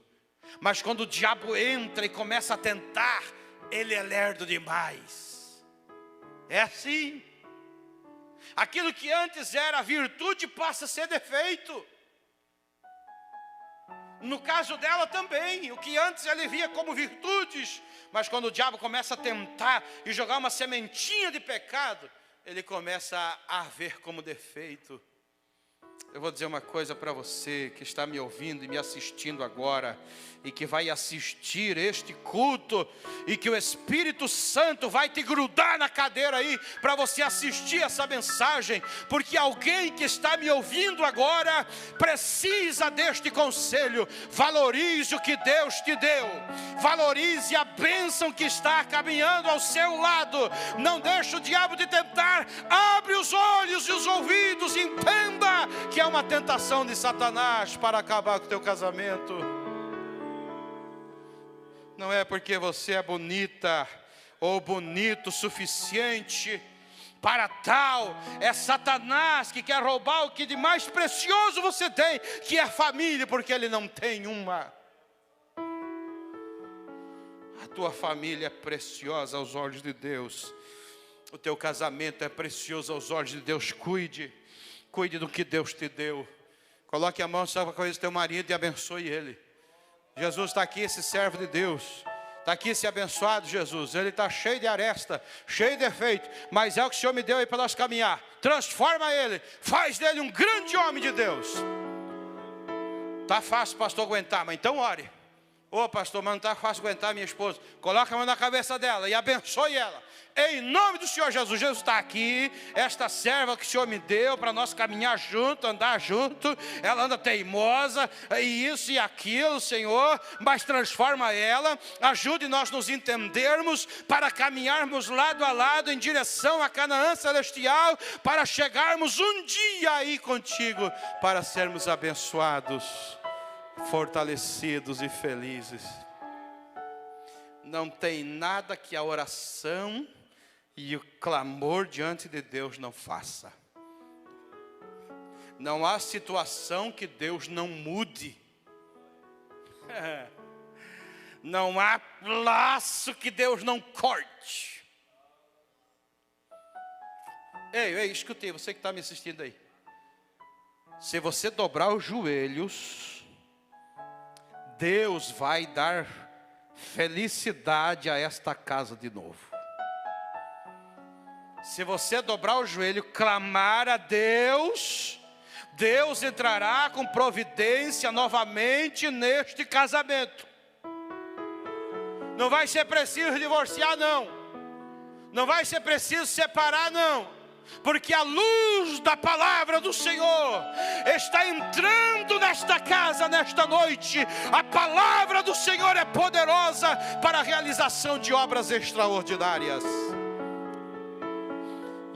Mas quando o diabo entra e começa a tentar, ele é lerdo demais. É assim. Aquilo que antes era virtude passa a ser defeito. No caso dela também, o que antes ele via como virtudes, mas quando o diabo começa a tentar e jogar uma sementinha de pecado, ele começa a ver como defeito. Eu vou dizer uma coisa para você que está me ouvindo e me assistindo agora, e que vai assistir este culto, e que o Espírito Santo vai te grudar na cadeira aí, para você assistir essa mensagem, porque alguém que está me ouvindo agora, precisa deste conselho. Valorize o que Deus te deu, valorize a bênção que está caminhando ao seu lado, não deixe o diabo te tentar, abre os olhos e os ouvidos, entenda que é uma tentação de Satanás para acabar com o teu casamento. Não é porque você é bonita ou bonito o suficiente para tal. É Satanás que quer roubar o que de mais precioso você tem, que é a família, porque ele não tem uma. A tua família é preciosa aos olhos de Deus. O teu casamento é precioso aos olhos de Deus. Cuide do que Deus te deu. Coloque a mão sobre a cabeça do teu marido e abençoe ele. Jesus está aqui, esse servo de Deus. Está aqui esse abençoado Jesus. Ele está cheio de aresta, cheio de defeito, mas é o que o Senhor me deu aí para nós caminhar. Transforma ele, faz dele um grande homem de Deus. Está fácil, pastor, aguentar, mas então ore. Ô pastor, mas não está fácil aguentar minha esposa. Coloca a mão na cabeça dela e abençoe ela. Em nome do Senhor Jesus. Jesus está aqui, esta serva que o Senhor me deu para nós caminhar junto, andar junto. Ela anda teimosa, e isso e aquilo, Senhor, mas transforma ela. Ajude nós nos entendermos para caminharmos lado a lado em direção a Canaã celestial, para chegarmos um dia aí contigo, para sermos abençoados, fortalecidos e felizes. Não tem nada que a oração e o clamor diante de Deus não faça. Não há situação que Deus não mude. Não há laço que Deus não corte. Ei, escutei, você que está me assistindo aí. Se você dobrar os joelhos, Deus vai dar felicidade a esta casa de novo. Se você dobrar o joelho, clamar a Deus, Deus entrará com providência novamente neste casamento. Não vai ser preciso divorciar, não. Não vai ser preciso separar, não. Porque a luz da palavra do Senhor está entrando nesta casa, nesta noite. A palavra do Senhor é poderosa para a realização de obras extraordinárias.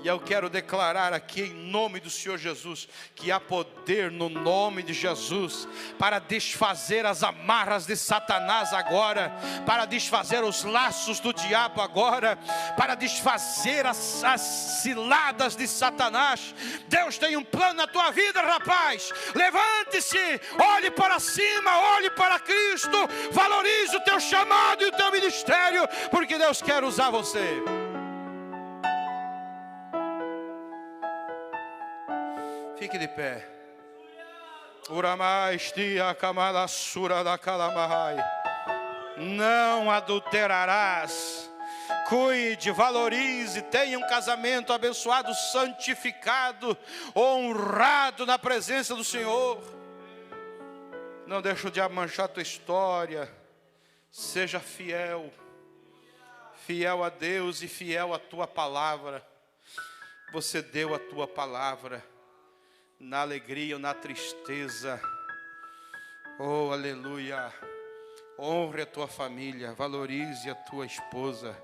E eu quero declarar aqui em nome do Senhor Jesus, que há poder no nome de Jesus, para desfazer as amarras de Satanás agora, para desfazer os laços do diabo agora, para desfazer as ciladas de Satanás. Deus tem um plano na tua vida, rapaz. Levante-se, olhe para cima, olhe para Cristo, valorize o teu chamado e o teu ministério, porque Deus quer usar você. Fique de pé. Não adulterarás. Cuide, valorize, tenha um casamento abençoado, santificado, honrado na presença do Senhor. Não deixe o diabo manchar a tua história. Seja fiel. Fiel a Deus e fiel à tua palavra. Você deu a tua palavra. Na alegria ou na tristeza. Oh, aleluia. Honre a tua família, valorize a tua esposa.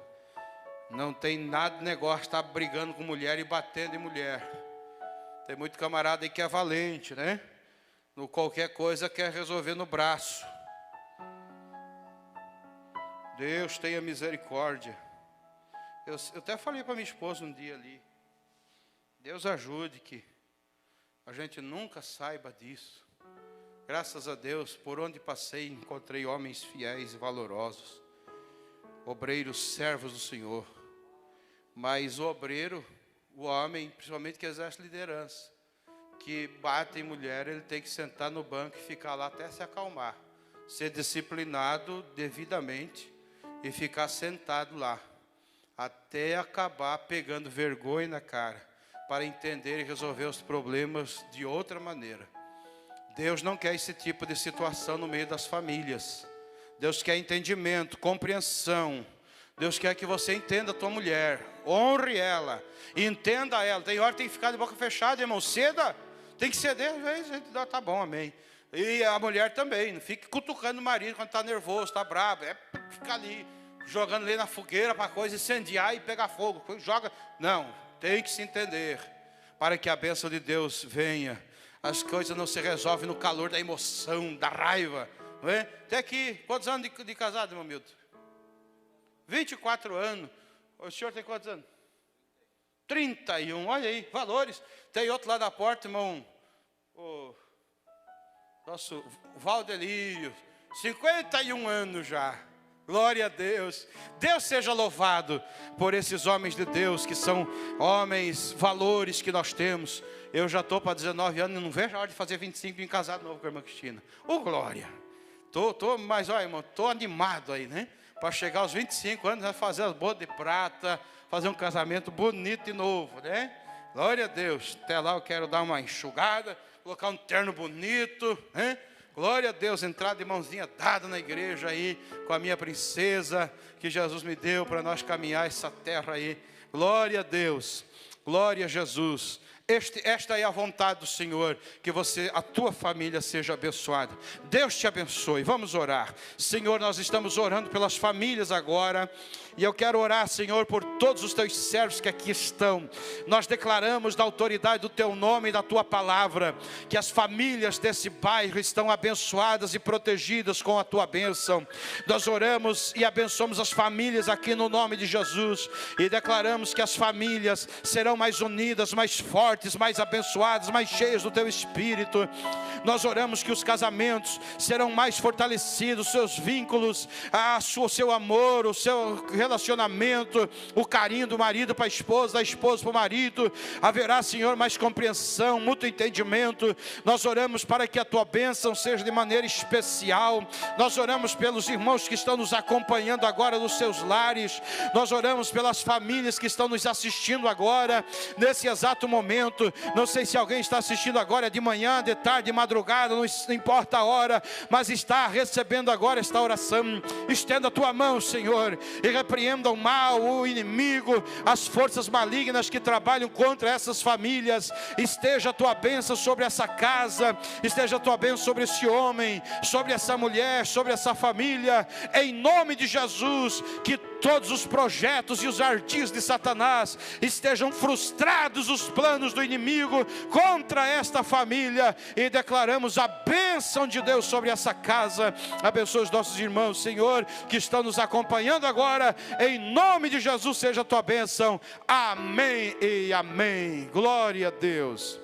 Não tem nada de negócio estar brigando com mulher e batendo em mulher. Tem muito camarada aí que é valente, né? No qualquer coisa quer resolver no braço. Deus tenha misericórdia. Eu até falei para minha esposa um dia ali. Deus ajude que a gente nunca saiba disso. Graças a Deus, por onde passei, encontrei homens fiéis e valorosos. Obreiros, servos do Senhor. Mas o obreiro, o homem, principalmente que exerce liderança, que bate em mulher, ele tem que sentar no banco e ficar lá até se acalmar. ser disciplinado devidamente e ficar sentado lá, até acabar pegando vergonha na cara, para entender e resolver os problemas de outra maneira. Deus não quer esse tipo de situação no meio das famílias. Deus quer entendimento, compreensão. Deus quer que você entenda a tua mulher, honre ela, entenda ela. Tem hora que tem que ficar de boca fechada, irmão, ceda, tem que ceder, às vezes a gente dá, tá bom, amém. E a mulher também, não fique cutucando o marido quando está nervoso, está bravo, é ficar ali, jogando ali na fogueira para a coisa incendiar e pegar fogo, joga, não, tem que se entender, para que a bênção de Deus venha. As coisas não se resolvem no calor da emoção, da raiva, não é? Até aqui, quantos anos de casado, irmão Milton? 24 anos. O senhor tem quantos anos? 31, olha aí, valores. Tem outro lá da porta, irmão, o nosso Valdelírio, 51 anos já. Glória a Deus. Deus seja louvado por esses homens de Deus, que são homens, valores que nós temos. Eu já estou para 19 anos, não vejo a hora de fazer 25 e casar de novo com a irmã Cristina. Ô, glória. Mas olha, irmão, estou animado aí, né? Para chegar aos 25 anos, vai fazer as bodas de prata, fazer um casamento bonito e novo, né? Glória a Deus. Até lá eu quero dar uma enxugada, colocar um terno bonito, né? Glória a Deus, entrar de mãozinha dada na igreja aí, com a minha princesa, que Jesus me deu para nós caminhar essa terra aí. Glória a Deus, glória a Jesus. Esta é a vontade do Senhor, que a tua família seja abençoada. Deus te abençoe. Vamos orar. Senhor, nós estamos orando pelas famílias agora, e eu quero orar, Senhor, por todos os teus servos que aqui estão. Nós declaramos da autoridade do teu nome e da tua palavra, que as famílias desse bairro estão abençoadas e protegidas com a tua bênção. Nós oramos e abençoamos as famílias aqui no nome de Jesus, e declaramos que as famílias serão mais unidas, mais fortes, mais abençoadas, mais cheias do teu Espírito. Nós oramos que os casamentos serão mais fortalecidos, seus vínculos, o seu amor, o seu relacionamento, o carinho do marido para a esposa, da esposa para o marido. Haverá, Senhor, mais compreensão, mútuo entendimento. Nós oramos para que a tua bênção seja de maneira especial. Nós oramos pelos irmãos que estão nos acompanhando agora nos seus lares. Nós oramos pelas famílias que estão nos assistindo agora, nesse exato momento. Não sei se alguém está assistindo agora de manhã, de tarde, de madrugada, não importa a hora, mas está recebendo agora esta oração. Estenda a tua mão, Senhor, e repreenda o mal, o inimigo, as forças malignas que trabalham contra essas famílias. Esteja a tua bênção sobre essa casa, esteja a tua bênção sobre esse homem, sobre essa mulher, sobre essa família, em nome de Jesus. Que todos os projetos e os ardis de Satanás estejam frustrados, os planos do inimigo contra esta família, e declaramos a bênção de Deus sobre essa casa. Abençoa os nossos irmãos, Senhor, que estão nos acompanhando agora, em nome de Jesus seja a tua bênção, amém e amém. Glória a Deus.